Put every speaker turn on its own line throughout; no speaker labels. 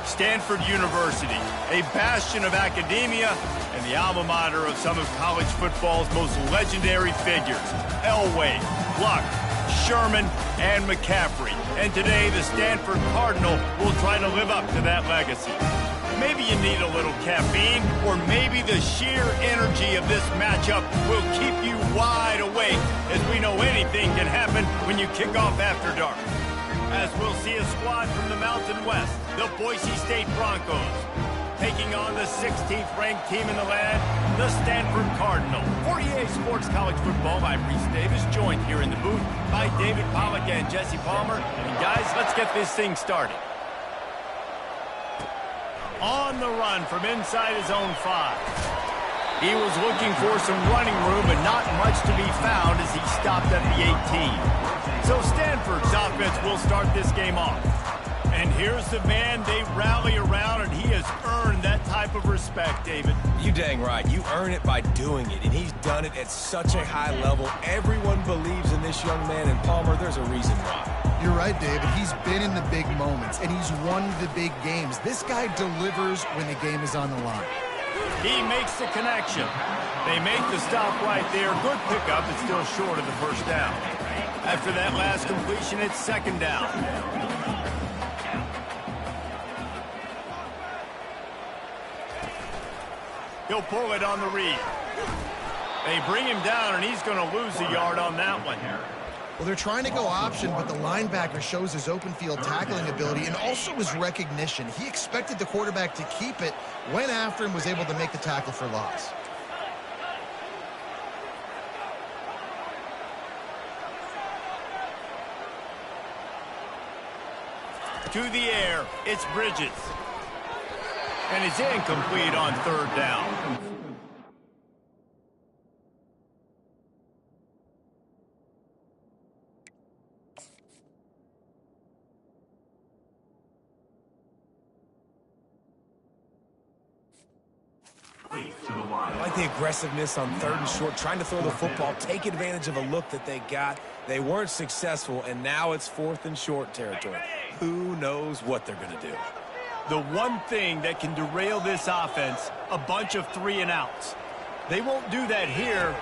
Stanford University, a bastion of academia and the alma mater of some of college football's most legendary figures, Elway, Luck, Sherman, and McCaffrey. And today, the Stanford Cardinal will try to live up to that legacy. Maybe you need a little caffeine, or maybe the sheer energy of this matchup will keep you wide awake, as we know anything can happen when you kick off after dark. As we'll see a squad from the Mountain West, the Boise State Broncos, taking on the 16th ranked team in the land, the Stanford Cardinal. For EA Sports College Football, I'm Reese Davis, joined here in the booth by David Pollack and Jesse Palmer. And guys, let's get this thing started. On the run from inside his own 5. He was looking for some running room, but not much to be found as he stopped at the 18. So Stanford's offense will start this game off. And here's the man they rally around, and he has earned that type of respect, David.
You dang right. You earn it by doing it, and he's done it at such a high level. Everyone believes in this young man, and Palmer, there's a reason why.
You're right, David. He's been in the big moments, and he's won the big games. This guy delivers when the game is on the line.
He makes the connection. They make the stop right there. Good pickup, but still short of the first down. After that last completion, it's second down. He'll pull it on the read. They bring him down, and he's going to lose a yard on that one.
Well, they're trying to go option, but the linebacker shows his open field tackling ability and also his recognition. He expected the quarterback to keep it, went after him, was able to make the tackle for loss.
To the air, it's Bridges. And it's incomplete on third down.
I like the aggressiveness on third and short, trying to throw the football, take advantage of a look that they got. They weren't successful, and now it's fourth and short territory. Who knows what they're going to do?
The one thing that can derail this offense, a bunch of 3-and-outs. They won't do that here,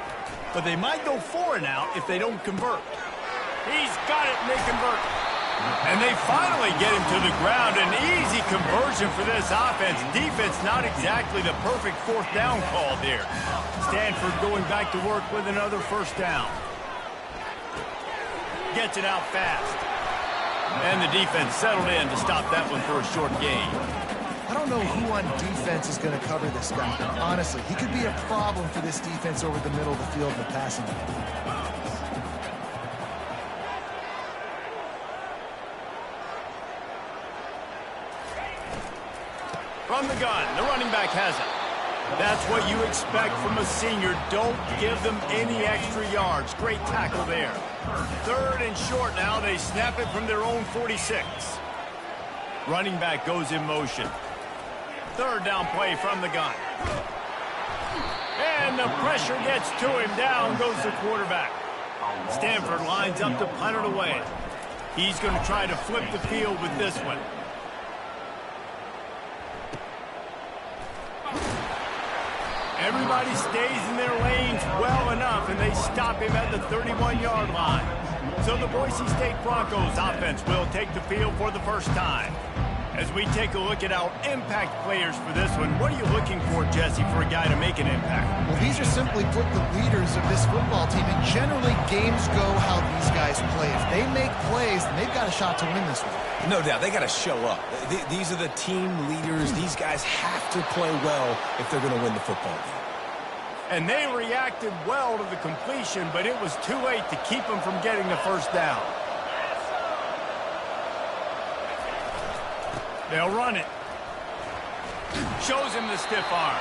but they might go 4-and-out if they don't convert. He's got it, and they convert. And they finally get him to the ground. An easy conversion for this offense. Defense not exactly the perfect fourth down call there. Stanford going back to work with another first down. Gets it out fast. And the defense settled in to stop that one for a short gain.
I don't know who on defense is going to cover this guy. Honestly, he could be a problem for this defense over the middle of the field in the passing game.
From the gun, the running back has it. That's what you expect from a senior. Don't give them any extra yards. Great tackle there. Third and short now. They snap it from their own 46. Running back goes in motion. Third down play from the gun. And the pressure gets to him. Down goes the quarterback. Stanford lines up to punt it away. He's going to try to flip the field with this one. Everybody stays in their lanes well enough, and they stop him at the 31-yard line. So the Boise State Broncos offense will take the field for the first time. As we take a look at our impact players for this one, what are you looking for, Jesse, for a guy to make an impact?
Well, these are simply put the leaders of this football team, and generally games go how these guys play. If they make plays, then they've got a shot to win this one.
No doubt, they got to show up. These are the team leaders. These guys have to play well if they're going to win the football game.
And they reacted well to the completion, but it was too late to keep them from getting the first down. They'll run it. Shows him the stiff arm.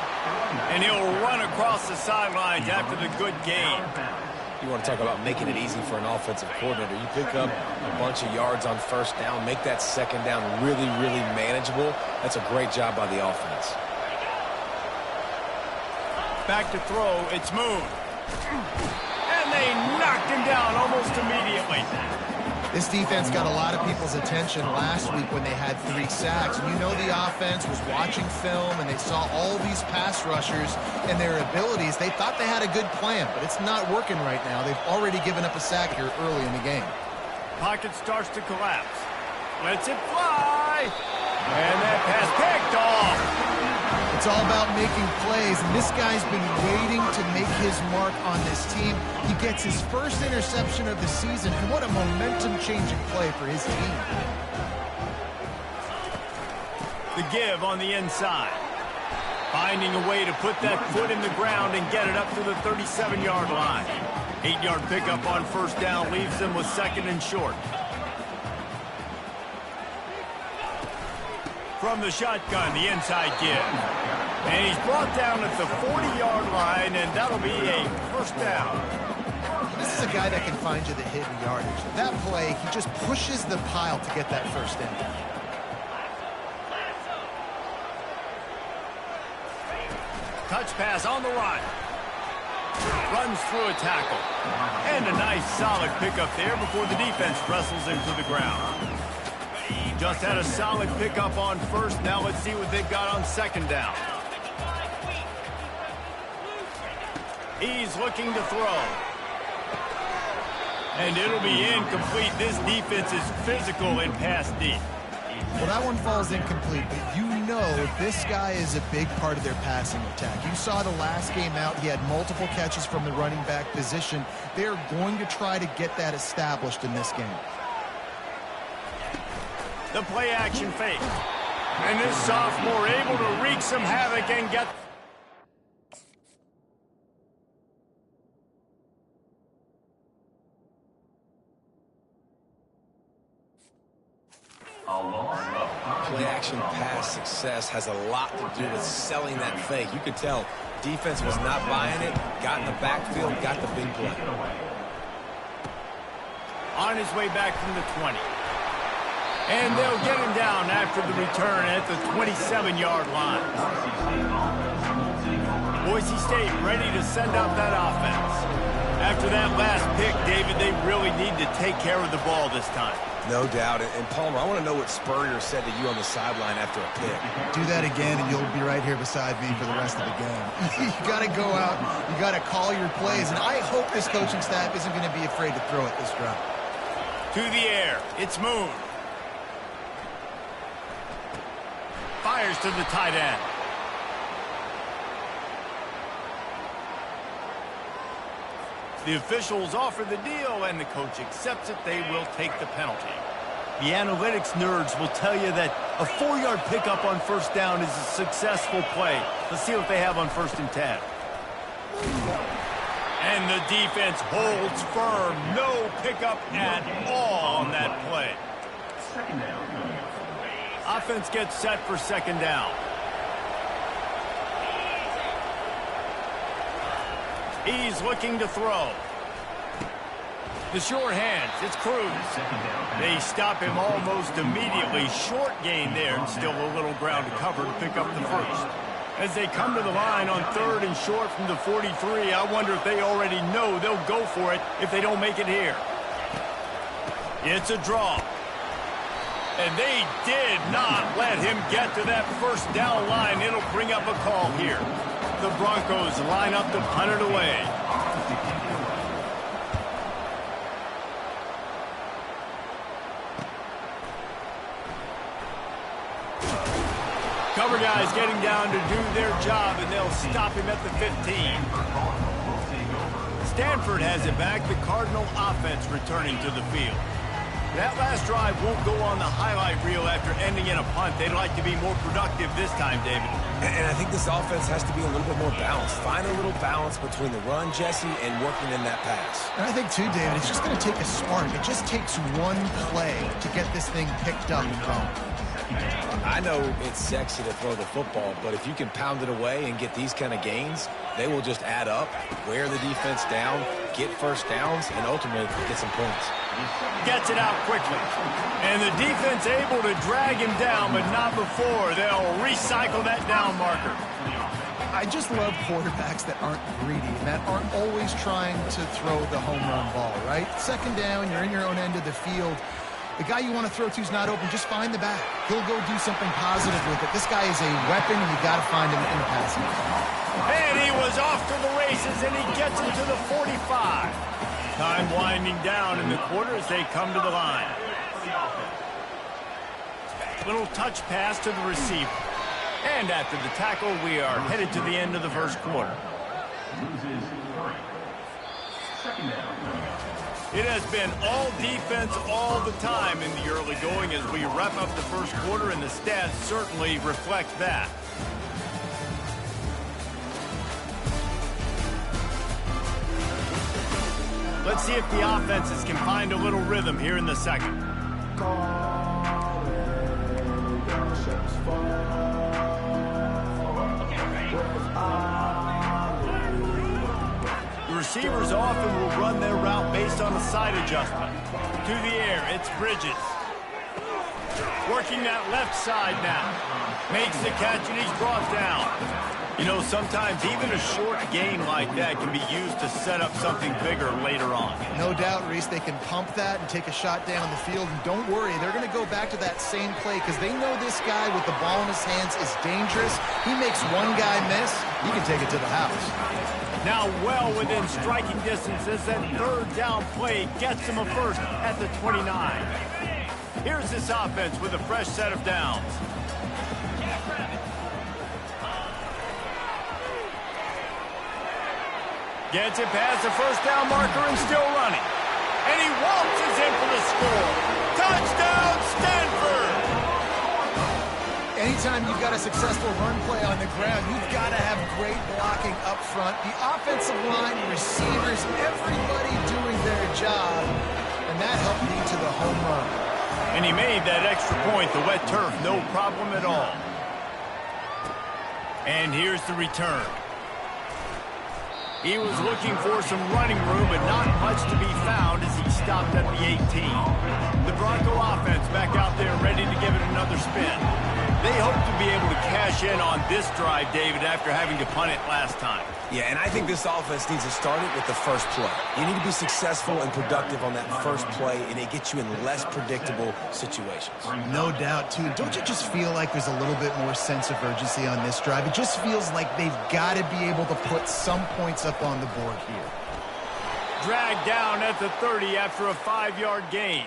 And he'll run across the sidelines after the good gain.
You want to talk about making it easy for an offensive coordinator. You pick up a bunch of yards on first down, make that second down really, really manageable. That's a great job by the offense.
Back to throw, it's Moon. And they knocked him down almost immediately.
This defense got a lot of people's attention last week when they had 3 sacks. And you know the offense was watching film, and they saw all these pass rushers and their abilities. They thought they had a good plan, but it's not working right now. They've already given up a sack here early in the game.
Pocket starts to collapse. Lets it fly. And that pass picked off.
It's all about making plays, and this guy's been waiting to make his mark on this team. He gets his first interception of the season, and what a momentum-changing play for his team.
The give on the inside. Finding a way to put that foot in the ground and get it up to the 37-yard line. 8-yard pickup on first down leaves them with 2nd and short. From the shotgun, the inside give. And he's brought down at the 40-yard line, and that'll be a first down.
This is a guy that can find you the hidden yardage. That play, he just pushes the pile to get that first down.
Touch pass on the run. Runs through a tackle. And a nice solid pickup there before the defense wrestles him to the ground. Just had a solid pickup on first. Now let's see what they've got on 2nd down. He's looking to throw. And it'll be incomplete. This defense is physical and pass deep.
Well, that one falls incomplete, but you know this guy is a big part of their passing attack. You saw the last game out. He had multiple catches from the running back position. They're going to try to get that established in this game.
The play action fake. And this sophomore able to wreak some havoc and get...
Play action pass success has a lot to do with selling that fake. You could tell defense was not buying it, got in the backfield, got the big play.
On his way back from the 20. And they'll get him down after the return at the 27-yard line. Boise State ready to send out that offense. After that last pick, David, they really need to take care of the ball this time.
No doubt. And Palmer, I want to know what Spurrier said to you on the sideline after a pick.
Do that again, and you'll be right here beside me for the rest of the game. You got to go out. You got to call your plays. And I hope this coaching staff isn't going to be afraid to throw it this drive.
To the air. It's Moon. Fires to the tight end. The officials offer the deal, and the coach accepts it. They will take the penalty. The analytics nerds will tell you that a 4-yard pickup on first down is a successful play. Let's see what they have on 1st and 10. And the defense holds firm. No pickup at all on that play. 2nd down. Offense gets set for 2nd down. He's looking to throw. The short hands, it's Cruz. They stop him almost immediately. Short gain there, and still a little ground to cover to pick up the first. As they come to the line on 3rd and short from the 43, I wonder if they already know they'll go for it if they don't make it here. It's a draw. And they did not let him get to that first down line. It'll bring up a call here. The Broncos line up to punt it away. Cover guys getting down to do their job, and they'll stop him at the 15. Stanford has it back. The Cardinal offense returning to the field. That last drive won't go on the highlight reel after ending in a punt. They'd like to be more productive this time, David.
And I think this offense has to be a little bit more balanced. Find a little balance between the run, Jesse, and working in that pass.
And I think, too, David, it's just going to take a spark. It just takes one play to get this thing picked up and going.
I know it's sexy to throw the football, but if you can pound it away and get these kind of gains, they will just add up, wear the defense down, get first downs, and ultimately get some points.
Gets it out quickly. And the defense able to drag him down, but not before. They'll recycle that down marker.
I just love quarterbacks that aren't greedy, that aren't always trying to throw the home run ball, right? Second down, you're in your own end of the field. The guy you want to throw to is not open. Just find the back. He'll go do something positive with it. This guy is a weapon. You got to find him in the passing game.
And he was off to the races, and he gets it to the 45. Time winding down in the quarter as they come to the line. Little touch pass to the receiver. And after the tackle, we are headed to the end of the first quarter. It has been all defense all the time in the early going as we wrap up the first quarter, and the stats certainly reflect that. Let's see if the offenses can find a little rhythm here in the second. The receivers often will run their route based on a side adjustment. To the air, it's Bridges. Working that left side now. Makes the catch and he's brought down. You know, sometimes even a short gain like that can be used to set up something bigger later on.
No doubt, Reese, they can pump that and take a shot down the field. And don't worry, they're going to go back to that same play because they know this guy with the ball in his hands is dangerous. He makes one guy miss, he can take it to the house.
Now well within striking distance as that third down play gets him a first at the 29. Here's this offense with a fresh set of downs. Gets it past the first down marker and still running. And he waltzes in for the score. Touchdown, Stanford!
Anytime you've got a successful run play on the ground, you've got to have great blocking up front. The offensive line, receivers, everybody doing their job. And that helped lead to the home run.
And he made that extra point, the wet turf, no problem at all. And here's the return. He was looking for some running room, but not much to be found as he stopped at the 18. The Bronco offense back out there ready to give it another spin. They hope to be able to cash in on this drive, David, after having to punt it last time.
Yeah, and I think this offense needs to start it with the first play. You need to be successful and productive on that first play, and it gets you in less predictable situations.
No doubt, too. Don't you just feel like there's a little bit more sense of urgency on this drive? It just feels like they've got to be able to put some points up on the board here.
Dragged down at the 30 after a 5-yard gain.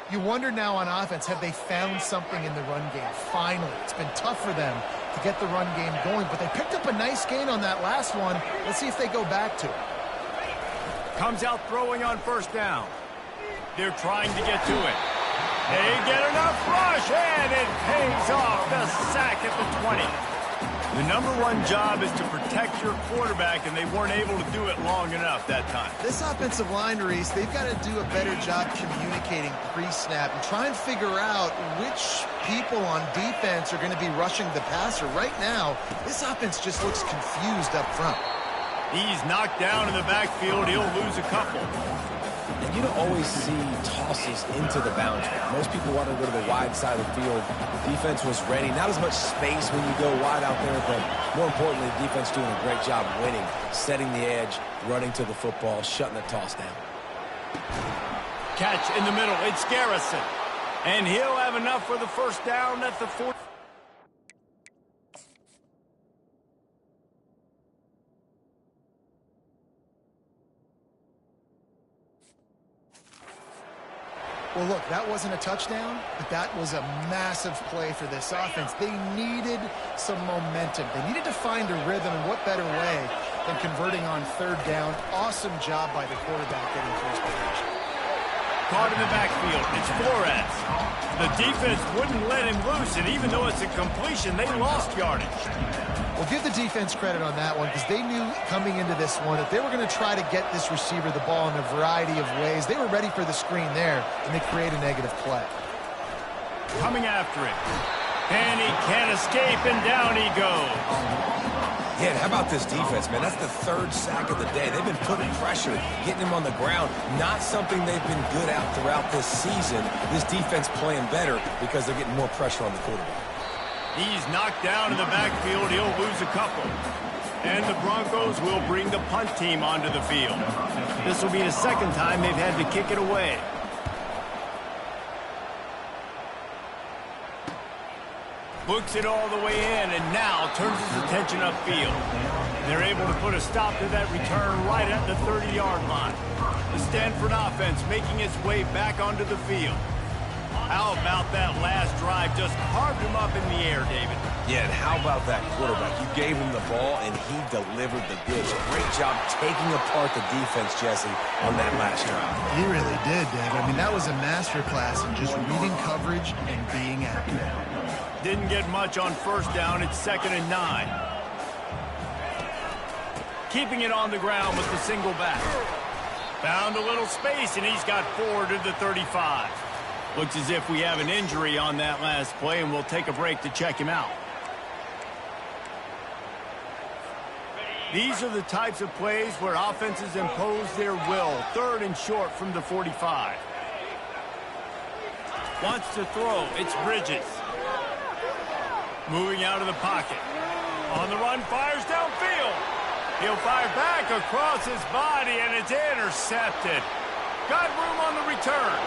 You wonder now on offense, have they found something in the run game? Finally, it's been tough for them to get the run game going, but they picked up a nice gain on that last one. Let's see if they go back to it.
Comes out throwing on first down. They're trying to get to it. They get enough rush, and it pays off. The sack at the 20. The number one job is to protect your quarterback, and they weren't able to do it long enough that time.
This offensive line, Reese, they've got to do a better job communicating pre-snap and try and figure out which people on defense are going to be rushing the passer. Right now, this offense just looks confused up front.
He's knocked down in the backfield. He'll lose a couple.
And you don't always see tosses into the boundary. Most people want to go to the wide side of the field. The defense was ready. Not as much space when you go wide out there, but more importantly, the defense doing a great job winning, setting the edge, running to the football, shutting the toss down.
Catch in the middle. It's Garrison. And he'll have enough for the first down at the 40.
Well, look, that wasn't a touchdown, but that was a massive play for this offense. They needed some momentum. They needed to find a rhythm, and what better way than converting on third down. Awesome job by the quarterback getting first position.
Caught in the backfield. It's Flores. The defense wouldn't let him loose, and even though it's a completion, they lost yardage.
Well, give the defense credit on that one because they knew coming into this one that they were going to try to get this receiver the ball in a variety of ways. They were ready for the screen there, and they create a negative play.
Coming after it. And he can't escape, and down he goes.
Yeah, and how about this defense, man? That's the third sack of the day. They've been putting pressure, getting him on the ground. Not something they've been good at throughout this season. This defense playing better because they're getting more pressure on the quarterback.
He's knocked down in the backfield. He'll lose a couple. And the Broncos will bring the punt team onto the field. This will be the second time they've had to kick it away. Books it all the way in and now turns his attention upfield. They're able to put a stop to that return right at the 30-yard line. The Stanford offense making its way back onto the field. How about that last drive? Just carved him up in the air, David.
Yeah, and how about that quarterback? You gave him the ball, and he delivered the goods. Great job taking apart the defense, Jesse, on that last drive.
He really did, David. I mean, that was a masterclass in just reading coverage and being accurate.
Didn't get much on first down. It's 2nd and 9. Keeping it on the ground with the single back. Found a little space, and he's got 4 to the 35. Looks as if we have an injury on that last play, and we'll take a break to check him out. These are the types of plays where offenses impose their will. 3rd and short from the 45. Wants to throw. It's Bridges. Moving out of the pocket. On the run, fires downfield. He'll fire back across his body, and it's intercepted. Got room on the return.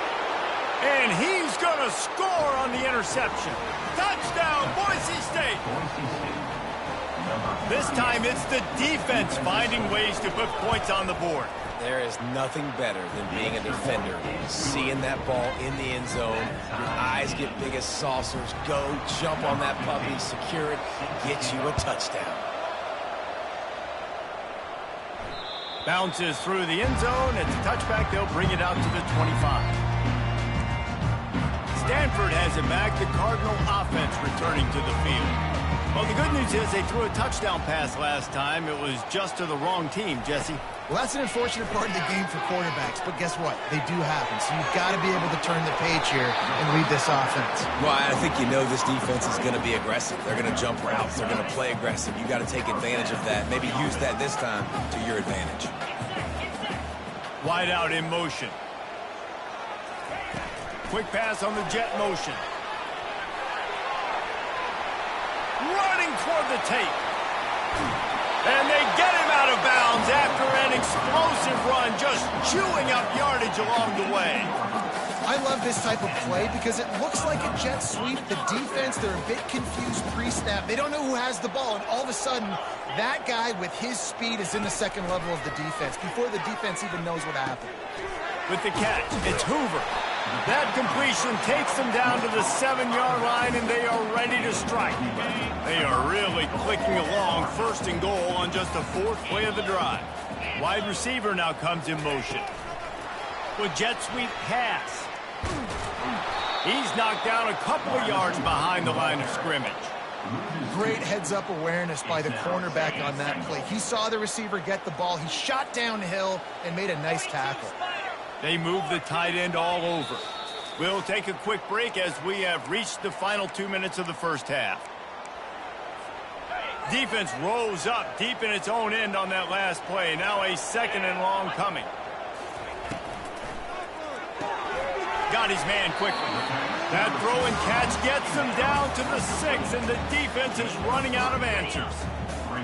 And he's going to score on the interception. Touchdown, Boise State. This time it's the defense finding ways to put points on the board.
There is nothing better than being a defender. Seeing that ball in the end zone, your eyes get big as saucers. Go, jump on that puppy, secure it, get you a touchdown.
Bounces through the end zone. It's a touchback. They'll bring it out to the 25. Stanford has it back. The Cardinal offense returning to the field. Well, the good news is they threw a touchdown pass last time. It was just to the wrong team, Jesse.
Well, that's an unfortunate part of the game for quarterbacks, but guess what? They do happen, so you've got to be able to turn the page here and read this offense.
Well, I think you know this defense is going to be aggressive. They're going to jump routes. They're going to play aggressive. You got to take advantage of that. Maybe use that this time to your advantage.
Wide out in motion. Quick pass on the jet motion. Running toward the tape. And they get him out of bounds after an explosive run, just chewing up yardage along the way.
I love this type of play because it looks like a jet sweep. The defense, they're a bit confused pre-snap. They don't know who has the ball, and all of a sudden, that guy with his speed is in the second level of the defense before the defense even knows what happened.
With the catch, it's Hoover. That completion takes them down to the 7-yard line, and they are ready to strike. They are really clicking along, 1st and goal on just the 4th play of the drive. Wide receiver now comes in motion. With jet sweep pass. He's knocked down a couple of yards behind the line of scrimmage.
Great heads-up awareness by the cornerback on that play. He saw the receiver get the ball. He shot downhill and made a nice tackle.
They move the tight end all over. We'll take a quick break as we have reached the final 2 minutes of the first half. Defense rose up deep in its own end on that last play. Now a 2nd and long coming. Got his man quickly. That throw and catch gets them down to the 6, and the defense is running out of answers.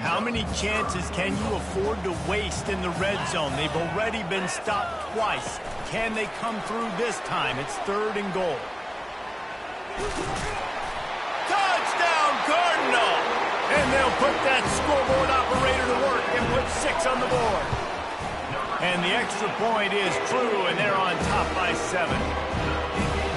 How many chances can you afford to waste in the red zone? They've already been stopped twice. Can they come through this time? It's 3rd and goal. Touchdown, Cardinal! And they'll put that scoreboard operator to work and put 6 on the board. And the extra point is true, and they're on top by 7.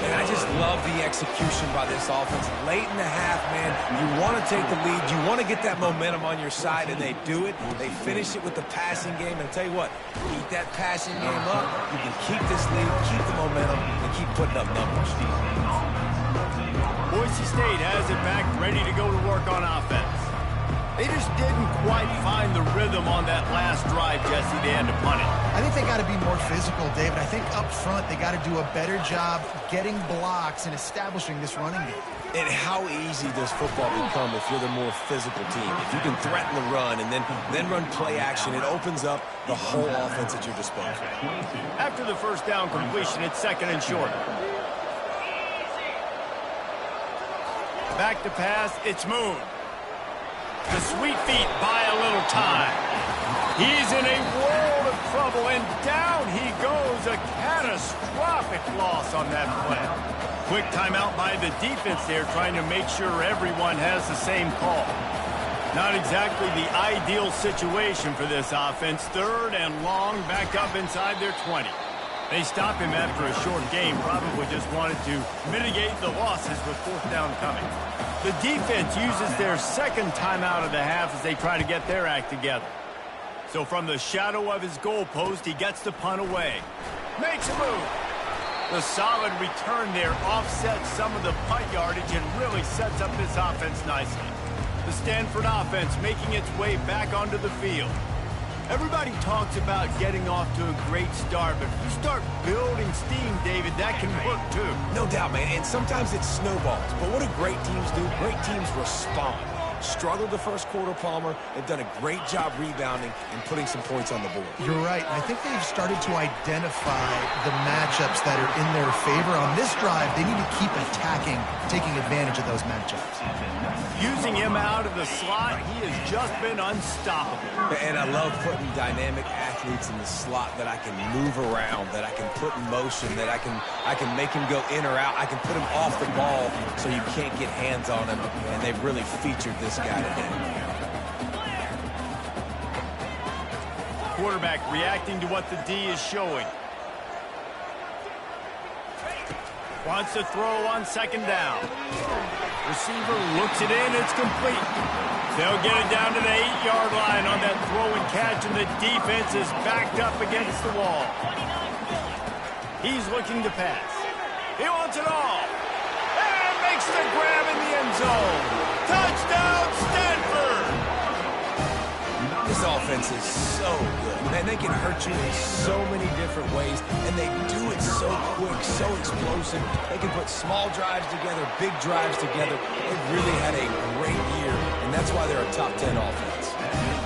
And I just love the execution by this offense. Late in the half, man, you want to take the lead. You want to get that momentum on your side, and they do it. They finish it with the passing game. And I'll tell you what, keep that passing game up. You can keep this lead, keep the momentum, and keep putting up numbers.
Boise State has it back, ready to go to work on offense. They just didn't quite find the rhythm on that last drive, Jesse. They had to punt it.
I think they got to be more physical, David. I think up front they got to do a better job getting blocks and establishing this running game.
And how easy does football become if you're the more physical team? If you can threaten the run and then run play action, it opens up the whole offense at your disposal.
After the first down completion, it's 2nd and short. Back to pass, it's Moon. The sweet feet buy a little time. He's in a world of trouble, and down he goes. A catastrophic loss on that play. Quick timeout by the defense there, trying to make sure everyone has the same call. Not exactly the ideal situation for this offense. 3rd and long, back up inside their 20. They stop him after a short game, probably just wanted to mitigate the losses with 4th down coming. The defense uses their 2nd timeout of the half as they try to get their act together. So from the shadow of his goalpost, he gets the punt away. Makes a move. The solid return there offsets some of the punt yardage and really sets up this offense nicely. The Stanford offense making its way back onto the field. Everybody talks about getting off to a great start, but if you start building steam, David, that can work too.
No doubt, man, and sometimes it snowballs. But what do great teams do? Great teams respond. Struggled the first quarter, Palmer. They've done a great job rebounding and putting some points on the board.
You're right. I think they've started to identify the matchups that are in their favor. On this drive, they need to keep attacking, taking advantage of those matchups.
Using him out of the slot, he has just been unstoppable.
And I love putting dynamic athletes in the slot that I can move around, that I can put in motion, that I can make him go in or out. I can put him off the ball so you can't get hands on him, and they've really featured this guy today.
Quarterback reacting to what the D is showing. Wants to throw on 2nd down. Receiver looks it in. It's complete. They'll get it down to the 8-yard line on that throw and catch, and the defense is backed up against the wall. He's looking to pass. He wants it all. And makes the grab in the end zone. Touchdown, Stanford!
This offense is so good. Man, they can hurt you in so many different ways, and they do it so quick, so explosive. They can put small drives together, big drives together. They've really had a great year, and that's why they're a top 10 offense.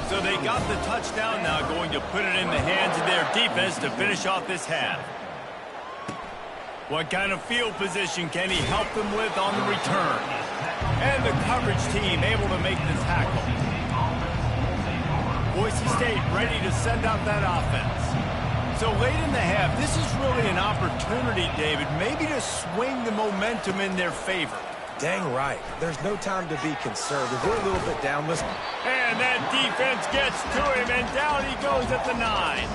So they got the touchdown, now going to put it in the hands of their defense to finish off this half. What kind of field position can he help them with on the return? And the coverage team able to make the tackle. Boise State ready to send out that offense. So late in the half, this is really an opportunity, David, maybe to swing the momentum in their favor.
Dang right. There's no time to be conservative. We're a little bit down. Listen.
And that defense gets to him, and down he goes at the 9.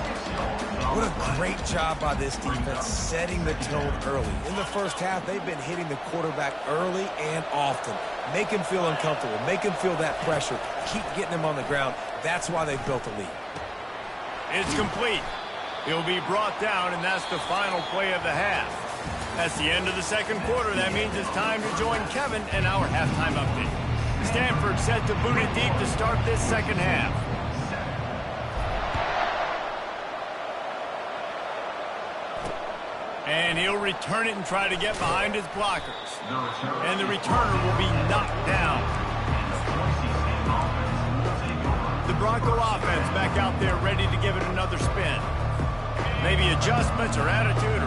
What a great job by this defense setting the tone early. In the first half, they've been hitting the quarterback early and often. Make him feel uncomfortable. Make him feel that pressure. Keep getting him on the ground. That's why they've built a lead.
It's complete. He'll be brought down, and that's the final play of the half. That's the end of the 2nd quarter. That means it's time to join Kevin and our halftime update. Stanford set to boot it deep to start this 2nd half. And he'll return it and try to get behind his blockers. And the returner will be knocked down. The Bronco offense back out there ready to give it another spin. Maybe adjustments or attitude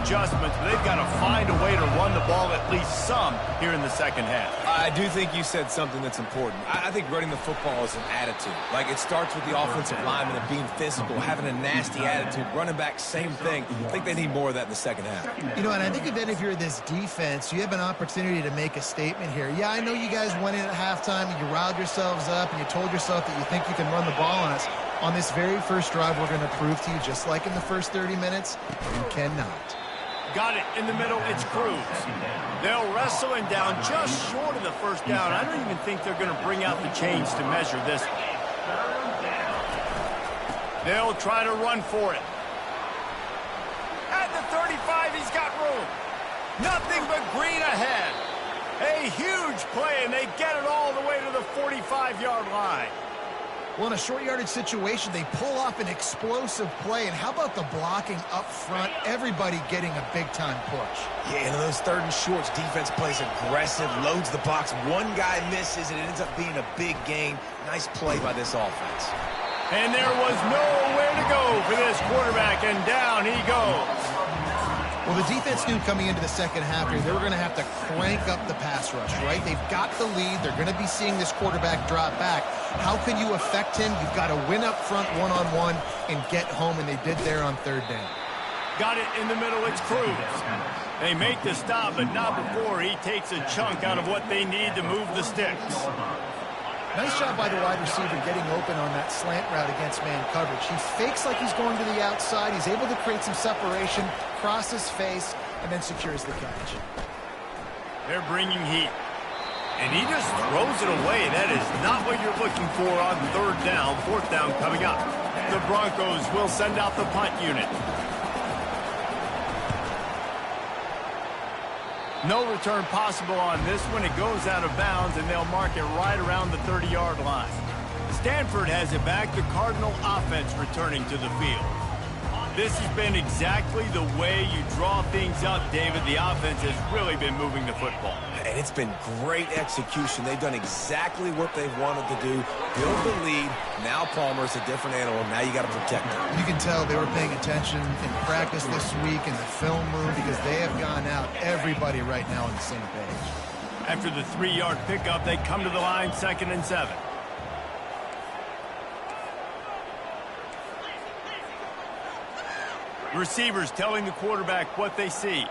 adjustments, but they've got to find a way to run the ball at least some here in the 2nd half.
I do think you said something that's important. I think running the football is an attitude. Like, it starts with the offensive lineman and being physical, having a nasty attitude. Running back, same thing. I think they need more of that in the 2nd half.
You know, and I think then if you're this defense, you have an opportunity to make a statement here. Yeah, I know you guys went in at halftime and you riled yourselves up and you told yourself that you think you can run the ball on us. On this very first drive, we're going to prove to you, just like in the first 30 minutes, you cannot.
Got it in the middle. It's Cruz. They'll wrestle him down just short of the 1st down. I don't even think they're going to bring out the chains to measure this. They'll try to run for it. At the 35, he's got room. Nothing but green ahead. A huge play, and they get it all the way to the 45-yard line.
Well, in a short yardage situation, they pull off an explosive play. And how about the blocking up front? Everybody getting a big-time push.
Yeah, and those 3rd and shorts, defense plays aggressive, loads the box. One guy misses, and it ends up being a big gain. Nice play by this offense.
And there was nowhere to go for this quarterback, and down he goes.
Well, the defense knew coming into the second half here, they were going to have to crank up the pass rush, right? They've got the lead. They're going to be seeing this quarterback drop back. How can you affect him? You've got to win up front one-on-one and get home, and they did there on third down.
Got it in the middle. It's Cruz. They make the stop, but not before he takes a chunk out of what they need to move the sticks.
Nice job by the wide receiver getting open on that slant route against man coverage. He fakes like he's going to the outside. He's able to create some separation, cross his face, and then secures the catch.
They're bringing heat. And he just throws it away. That is not what you're looking for on third down. Fourth down coming up. The Broncos will send out the punt unit. No return possible on this one. It goes out of bounds, and they'll mark it right around the 30-yard line. Stanford has it back. The Cardinal offense returning to the field. This has been exactly the way you draw things up, David. The offense has really been moving the football.
And it's been great execution. They've done exactly what they've wanted to do. Build the lead. Now Palmer's a different animal. Now you got to protect him.
You can tell they were paying attention in practice this week in the film room because they have gone out, everybody right now on the same page.
After the 3-yard pickup, they come to the line, 2nd and 7. Receivers telling the quarterback what they see.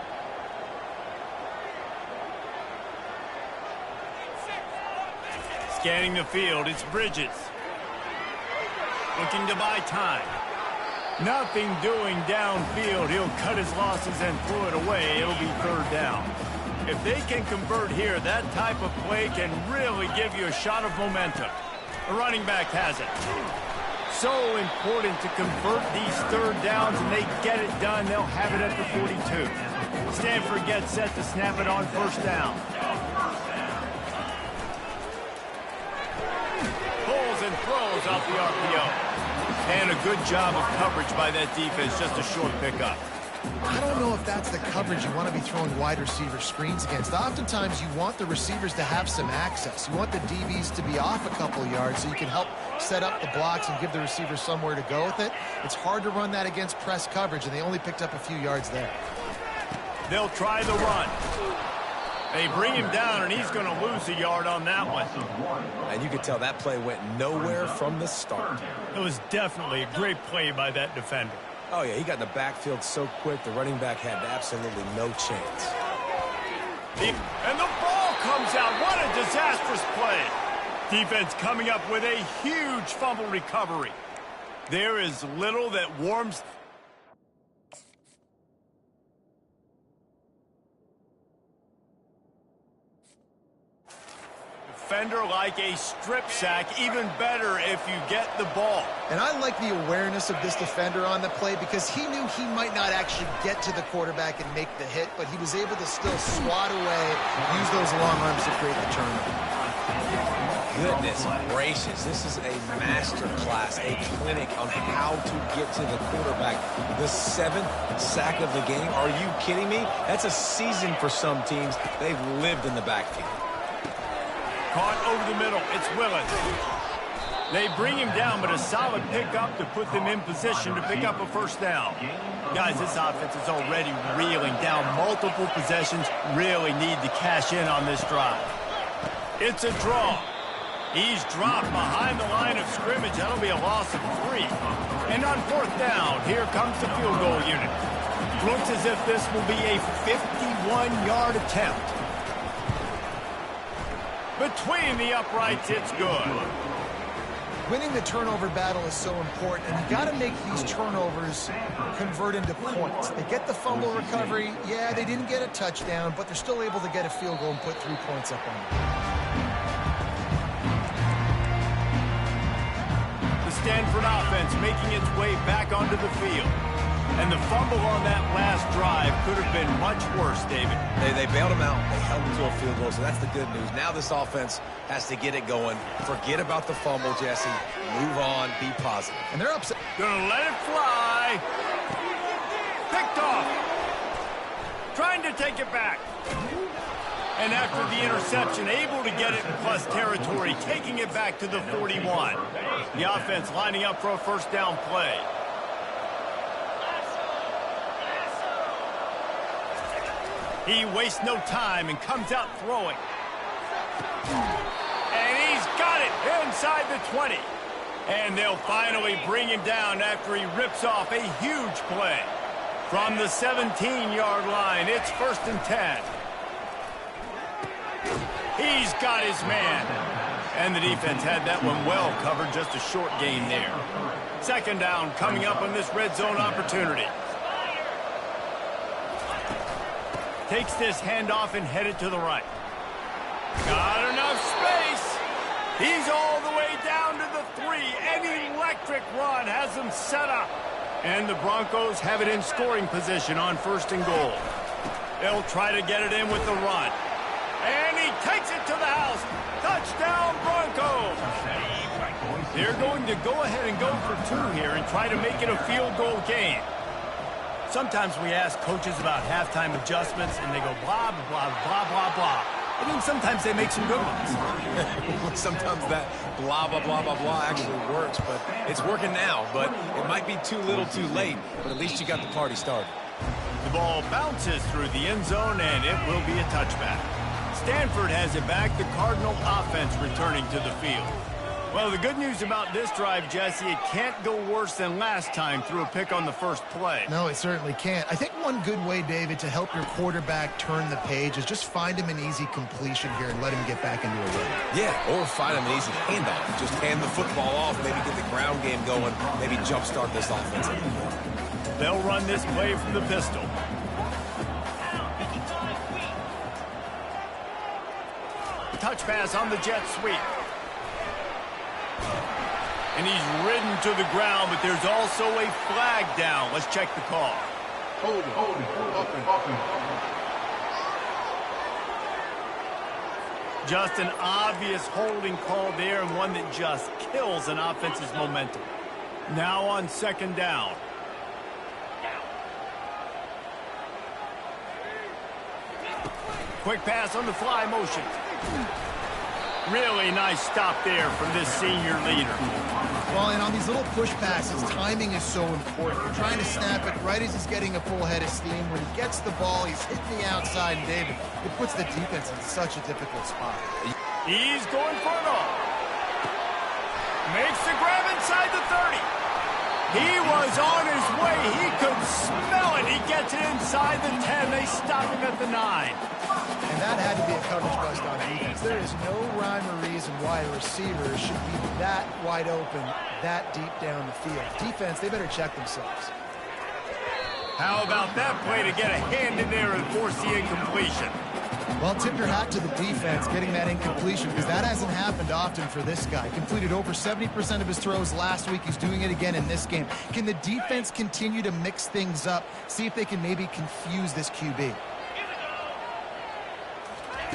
Scanning the field, it's Bridges. Looking to buy time. Nothing doing downfield. He'll cut his losses and throw it away. It'll be third down. If they can convert here, that type of play can really give you a shot of momentum. The running back has it. So important to convert these third downs, and they get it done. They'll have it at the 42. Stanford gets set to snap it on first down. Pulls and throws off the RPO. And a good job of coverage by that defense, just a short pickup.
I don't know if that's the coverage you want to be throwing wide receiver screens against. Oftentimes, you want the receivers to have some access. You want the DBs to be off a couple yards so you can help set up the blocks and give the receivers somewhere to go with it. It's hard to run that against press coverage, and they only picked up a few yards there.
They'll try the run. They bring him down, and he's going to lose a yard on that one.
And you could tell that play went nowhere from the start.
It was definitely a great play by that defender.
Oh, yeah, he got in the backfield so quick, the running back had absolutely no chance.
And the ball comes out. What a disastrous play. Defense coming up with a huge fumble recovery. There is little that warms... Defender like a strip sack, even better if you get the ball.
And I like the awareness of this defender on the play because he knew he might not actually get to the quarterback and make the hit, but he was able to still swat away, use those long arms to create the turnover.
Goodness gracious, this is a master class, a clinic on how to get to the quarterback. The 7th sack of the game, are you kidding me? That's a season for some teams. They've lived in the backfield.
Caught over the middle. It's Willis. They bring him down, but a solid pickup to put them in position to pick up a first down. Guys, this offense is already reeling down multiple possessions. Really need to cash in on this drive. It's a draw. He's dropped behind the line of scrimmage. That'll be a loss of 3. And on fourth down, here comes the field goal unit. Looks as if this will be a 51-yard attempt. Between the uprights, it's good.
Winning the turnover battle is so important, and you got to make these turnovers convert into points. They get the fumble recovery. Yeah, they didn't get a touchdown, but they're still able to get a field goal and put 3 points up on it.
The Stanford offense making its way back onto the field. And the fumble on that last drive could have been much worse, David.
They bailed him out. They held him to a field goal, so that's the good news. Now this offense has to get it going. Forget about the fumble, Jesse. Move on. Be positive.
And they're upset.
Gonna let it fly. Picked off. Trying to take it back. And after the interception, able to get it in plus territory, taking it back to the 41. The offense lining up for a first down play. He wastes no time and comes out throwing. And he's got it inside the 20. And they'll finally bring him down after he rips off a huge play. From the 17-yard line, it's 1st and 10. He's got his man. And the defense had that one well covered, just a short gain there. 2nd down coming up on this red zone opportunity. Takes this handoff and headed to the right. Got enough space. He's all the way down to the 3. An electric run has him set up. And the Broncos have it in scoring position on 1st and goal. They'll try to get it in with the run. And he takes it to the house. Touchdown, Broncos. They're going to go ahead and go for 2 here and try to make it a field goal game. Sometimes we ask coaches about halftime adjustments, and they go blah, blah, blah, blah, blah. And then sometimes they make some good ones.
Sometimes that blah, blah, blah, blah, blah actually works, but it's working now. But it might be too little too late, but at least you got the party started.
The ball bounces through the end zone, and it will be a touchback. Stanford has it back, the Cardinal offense returning to the field. Well, the good news about this drive, Jesse, it can't go worse than last time through a pick on the first play.
No, it certainly can't. I think one good way, David, to help your quarterback turn the page is just find him an easy completion here and let him get back into a rhythm.
Yeah, or find him an easy handoff. Just hand the football off, maybe get the ground game going, maybe jumpstart this offense a little more.
They'll run this play from the pistol. Touch pass on the jet sweep. And he's ridden to the ground, but there's also a flag down. Let's check the call.
Hold it.
Just an obvious holding call there, and one that just kills an offense's momentum. Now on 2nd down. Quick pass on the fly motion. Really nice stop there from this senior leader.
Well, and on these little push passes, timing is so important. You're trying to snap it right as he's getting a full head of steam. When he gets the ball, he's hitting the outside, and David, it puts the defense in such a difficult spot.
He's going for it all. Makes the grab inside the 30. He was on his way. He could smell it. He gets it inside the 10. They stop him at the 9.
And that had to be a coverage bust on defense. There is no rhyme or reason why a receiver should be that wide open, that deep down the field. Defense, they better check themselves.
How about that play to get a hand in there and force the incompletion?
Well, tip your hat to the defense getting that incompletion, because that hasn't happened often for this guy. Completed over 70% of his throws last week. He's doing it again in this game. Can the defense continue to mix things up? See if they can maybe confuse this QB.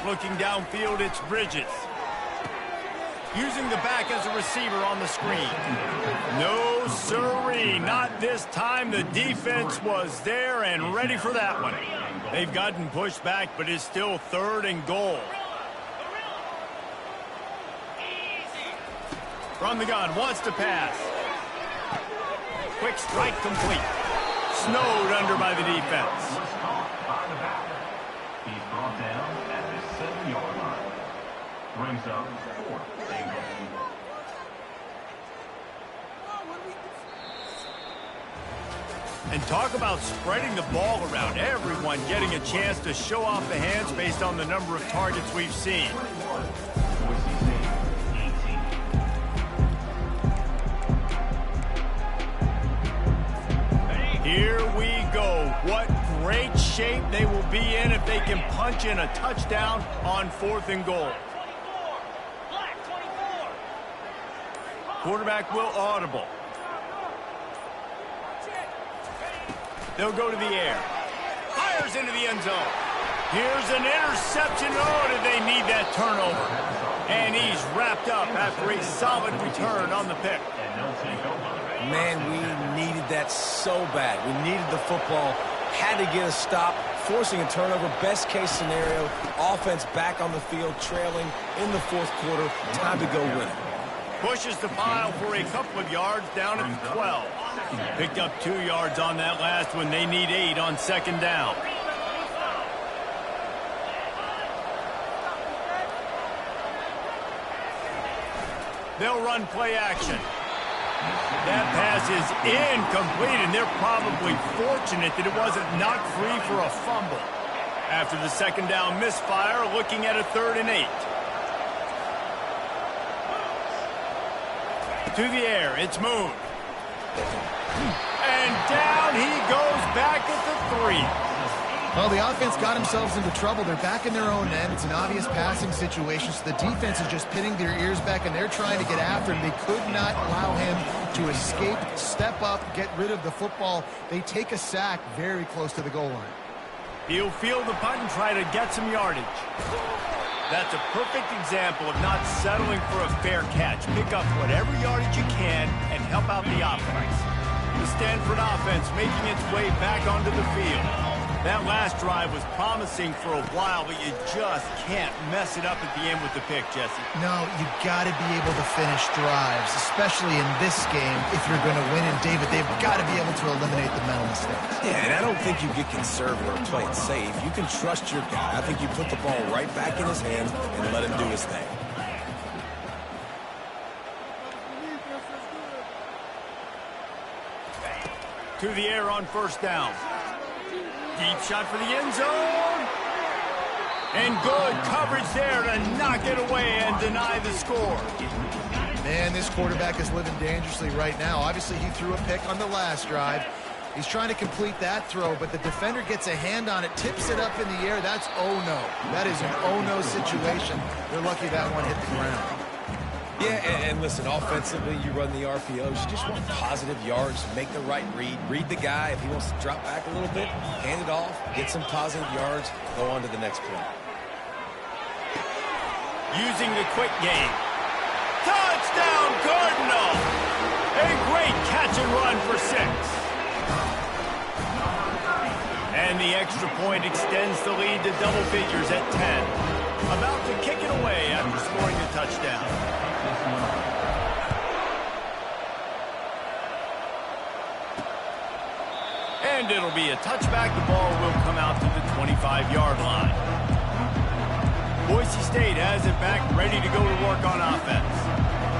Looking downfield, it's Bridges. Using the back as a receiver on the screen. No siree, not this time. The defense was there and ready for that one. They've gotten pushed back, but it's still 3rd and goal. From the gun, wants to pass. Quick strike complete. Snowed under by the defense.
He's brought down at the 7-yard line. Brings up 4th and goal.
And talk about spreading the ball around. Everyone getting a chance to show off the hands based on the number of targets we've seen. Here we go. What great shape they will be in if they can punch in a touchdown on 4th and goal. Quarterback will audible. They'll go to the air. Fires into the end zone. Here's an interception. Oh, did they need that turnover? And he's wrapped up after a solid return on the pick.
Man, we needed that so bad. We needed the football. Had to get a stop. Forcing a turnover. Best case scenario. Offense back on the field. Trailing in the 4th quarter. Time to go win it.
Pushes the pile for a couple of yards down at the 12. Picked up 2 yards on that last one. They need 8 on 2nd down. They'll run play action. That pass is incomplete, and they're probably fortunate that it wasn't knocked free for a fumble. After the second down misfire, looking at a 3rd and 8. To the air, it's Moon. And down he goes back at the 3.
Well, the offense got themselves into trouble. They're back in their own end. It's an obvious passing situation, so the defense is just pinning their ears back, and they're trying to get after him. They could not allow him to escape, step up, get rid of the football. They take a sack very close to the goal line.
He'll field the punt and try to get some yardage. That's a perfect example of not settling for a fair catch. Pick up whatever yardage you can and help out the offense. The Stanford offense making its way back onto the field. That last drive was promising for a while, but you just can't mess it up at the end with the pick, Jesse.
No, you got to be able to finish drives, especially in this game if you're going to win. And David, they've got to be able to eliminate the mental mistakes.
Yeah, and I don't think you get conservative or play it safe. You can trust your guy. I think you put the ball right back in his hands and let him do his thing.
To the air on 1st down. Deep shot for the end zone. And good coverage there to knock it away and deny the score.
Man, this quarterback is living dangerously right now. Obviously, he threw a pick on the last drive. He's trying to complete that throw, but the defender gets a hand on it, tips it up in the air. That's oh-no. That is an oh-no situation. They're lucky that one hit the ground.
Yeah, and listen, offensively, you run the RPOs. You just want positive yards, make the right read. Read the guy. If he wants to drop back a little bit, hand it off, get some positive yards, go on to the next play.
Using the quick game. Touchdown, Cardinal! A great catch and run for 6. And the extra point extends the lead to double figures at 10. About to kick it away after scoring a touchdown. And it'll be a touchback. The ball will come out to the 25-yard line. Boise State has it back, ready to go to work on offense.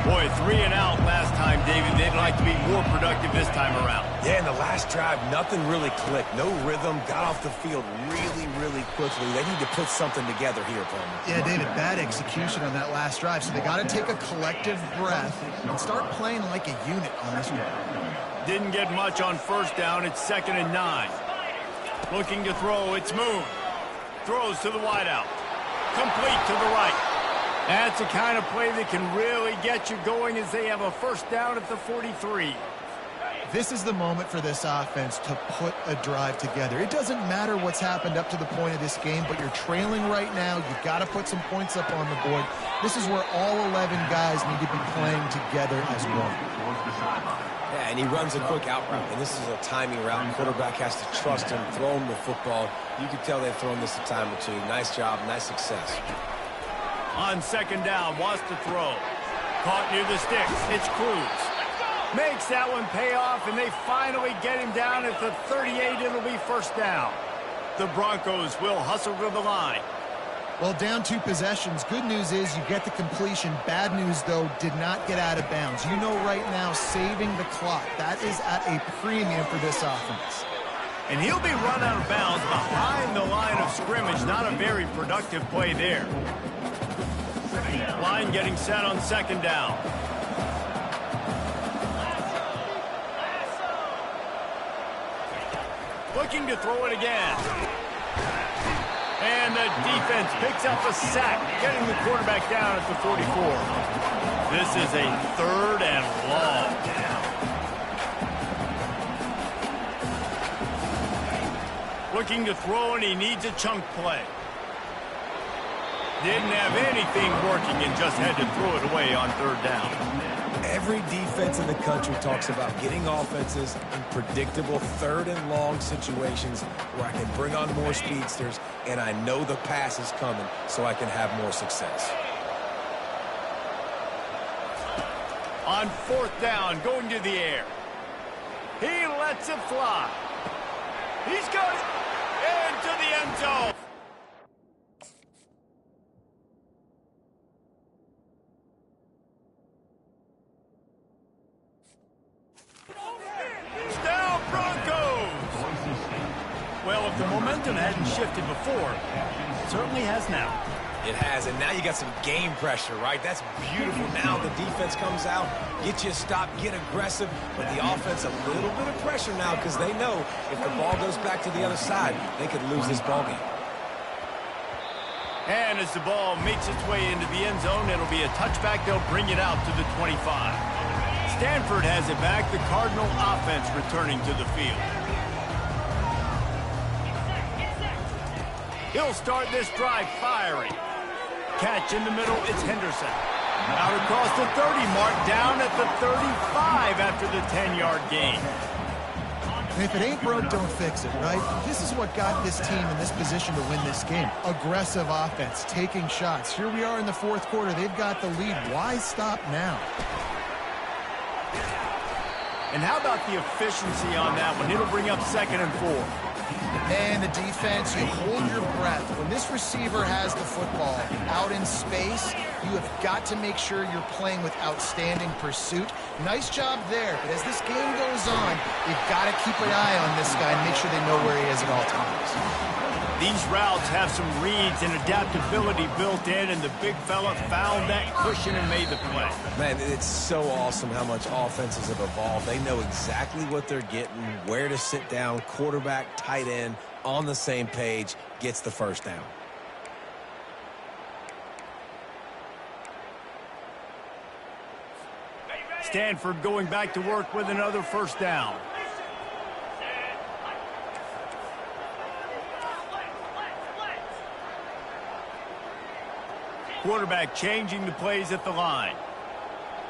Boy, 3 and out last time, David. They'd like to be more productive this time around.
Yeah, in the last drive, nothing really clicked. No rhythm, got off the field really quickly. They need to put something together here, Palmer.
Yeah, David, bad execution on that last drive, so they got to take a collective breath and start playing like a unit on this one.
Didn't get much on 1st down. It's 2nd and 9. Looking to throw. It's Moon. Throws to the wideout. Complete to the right. That's the kind of play that can really get you going as they have a 1st down at the 43.
This is the moment for this offense to put a drive together. It doesn't matter what's happened up to the point of this game, but you're trailing right now. You've got to put some points up on the board. This is where all 11 guys need to be playing together as one.
Yeah, and he runs a quick out route, and this is a timing route. The quarterback has to trust him, throw him the football. You can tell they've thrown this a time or two. Nice job, nice success.
On 2nd down, wants to throw. Caught near the sticks. It's Cruz. Makes that one pay off, and they finally get him down at the 38. It'll be 1st down. The Broncos will hustle to the line.
Well, down 2 possessions. Good news is you get the completion. Bad news, though, did not get out of bounds. You know right now, saving the clock. That is at a premium for this offense.
And he'll be run out of bounds behind the line of scrimmage. Not a very productive play there. Line getting set on 2nd down. Looking to throw it again. And the defense picks up a sack, getting the quarterback down at the 44. This is a 3rd and long. Looking to throw, and he needs a chunk play. Didn't have anything working and just had to throw it away on 3rd down.
Every defense in the country talks about getting offenses in predictable 3rd and long situations where I can bring on more speedsters and I know the pass is coming so I can have more success.
On 4th down, going to the air. He lets it fly. He's got it into the end zone. Well, if the momentum hadn't shifted before, it certainly has now.
It has, and now you got some game pressure, right? That's beautiful. Now the defense comes out, get you a stop, get aggressive, but the offense a little bit of pressure now because they know if the ball goes back to the other side, they could lose this ball game.
And as the ball makes its way into the end zone, it'll be a touchback. They'll bring it out to the 25. Stanford has it back. The Cardinal offense returning to the field. He'll start this drive firing. Catch in the middle, it's Henderson. Out across the 30 mark, down at the 35 after the 10-yard gain.
And if it ain't broke, don't fix it, right? This is what got this team in this position to win this game. Aggressive offense, taking shots. Here we are in the fourth quarter. They've got the lead. Why stop now?
And how about the efficiency on that one? It'll bring up 2nd and 4.
And the defense, you hold your breath. When this receiver has the football out in space, you have got to make sure you're playing with outstanding pursuit. Nice job there, but as this game goes on, you've got to keep an eye on this guy and make sure they know where he is at all times.
These routes have some reads and adaptability built in, and the big fella found that cushion and made the play.
Man, it's so awesome how much offenses have evolved. They know exactly what they're getting, where to sit down, quarterback, tight end, on the same page, gets the first down.
Stanford going back to work with another first down. Quarterback changing the plays at the line.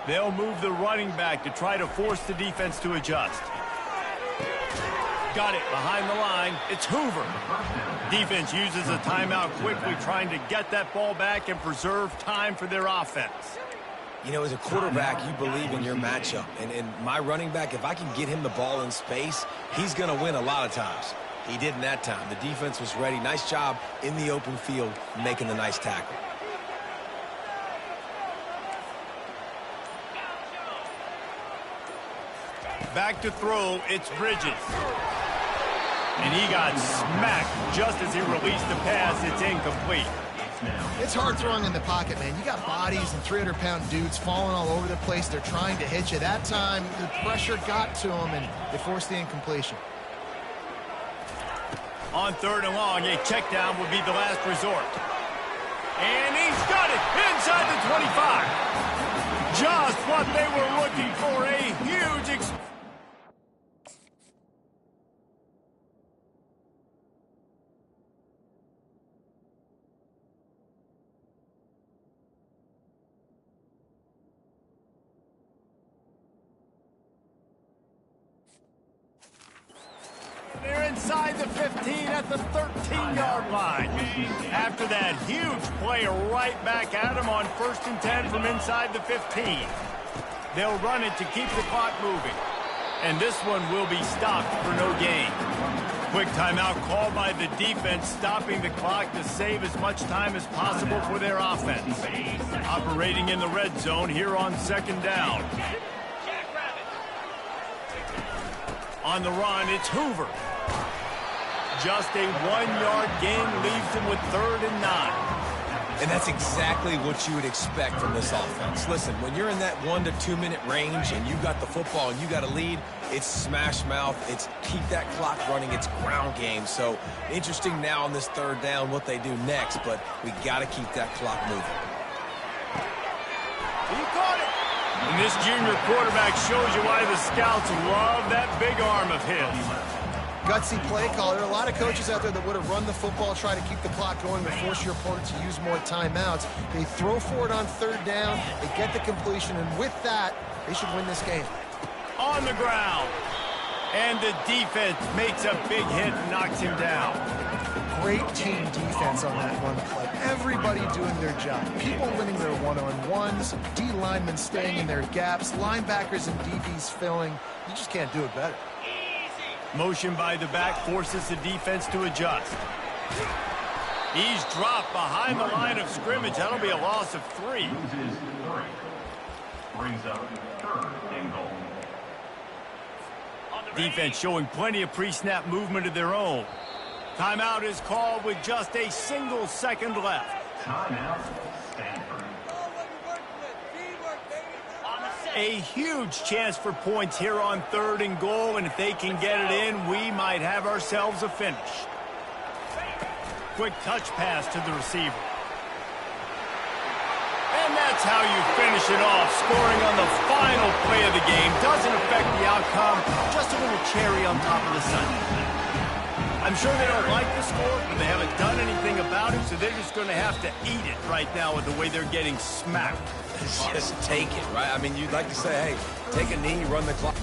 They'll move the running back to try to force the defense to adjust. Got it behind the line. It's Hoover. Defense uses a timeout quickly, trying to get that ball back and preserve time for their offense.
You know, as a quarterback, you believe in your matchup. And my running back, if I can get him the ball in space, he's going to win a lot of times. He didn't that time. The defense was ready. Nice job in the open field making the nice tackle.
Back to throw, it's Bridges. And he got smacked just as he released the pass. It's incomplete.
It's hard throwing in the pocket, man. You got bodies and 300-pound dudes falling all over the place. They're trying to hit you. That time, the pressure got to them, and they forced the incompletion.
On 3rd and long, a check down would be the last resort. And he's got it inside the 25. Just what they were looking for, a huge They're inside the 15 at the 13-yard line. After that huge play right back at him on 1st and 10 from inside the 15. They'll run it to keep the clock moving. And this one will be stopped for no gain. Quick timeout called by the defense, stopping the clock to save as much time as possible for their offense. Operating in the red zone here on 2nd down. On the run, it's Hoover. Just a 1-yard gain leaves him with 3rd and 9.
And that's exactly what you would expect from this offense. Listen, when you're in that 1 to 2 minute range and you got the football and you got a lead, it's smash mouth, it's keep that clock running, it's ground game. So interesting now on this 3rd down what they do next, but we got to keep that clock moving.
He caught it. And this junior quarterback shows you why the scouts love that big arm of his.
Gutsy play call. There are a lot of coaches out there that would have run the football, try to keep the clock going, and force your opponent to use more timeouts. They throw for it on 3rd down, they get the completion, and with that, they should win this game.
On the ground. And the defense makes a big hit and knocks him down.
Great team defense on that run play. Everybody doing their job. People winning their one-on-ones, D linemen staying in their gaps, linebackers and DBs filling. You just can't do it better.
Motion by the back forces the defense to adjust. He's dropped behind the line of scrimmage. That'll be a loss of 3.
Brings up 3rd and goal.
Defense showing plenty of pre-snap movement of their own. Timeout is called with just a single second left.
Timeout, Stanford.
A huge chance for points here on 3rd and goal, and if they can get it in, we might have ourselves a finish. Quick touch pass to the receiver. And that's how you finish it off. Scoring on the final play of the game doesn't affect the outcome. Just a little cherry on top of the sundae. I'm sure they don't like the score, but they haven't done anything about it, so they're just going to have to eat it right now with the way they're getting smacked.
Just take it, right? I mean, you'd like to say, hey, take a knee, run the clock.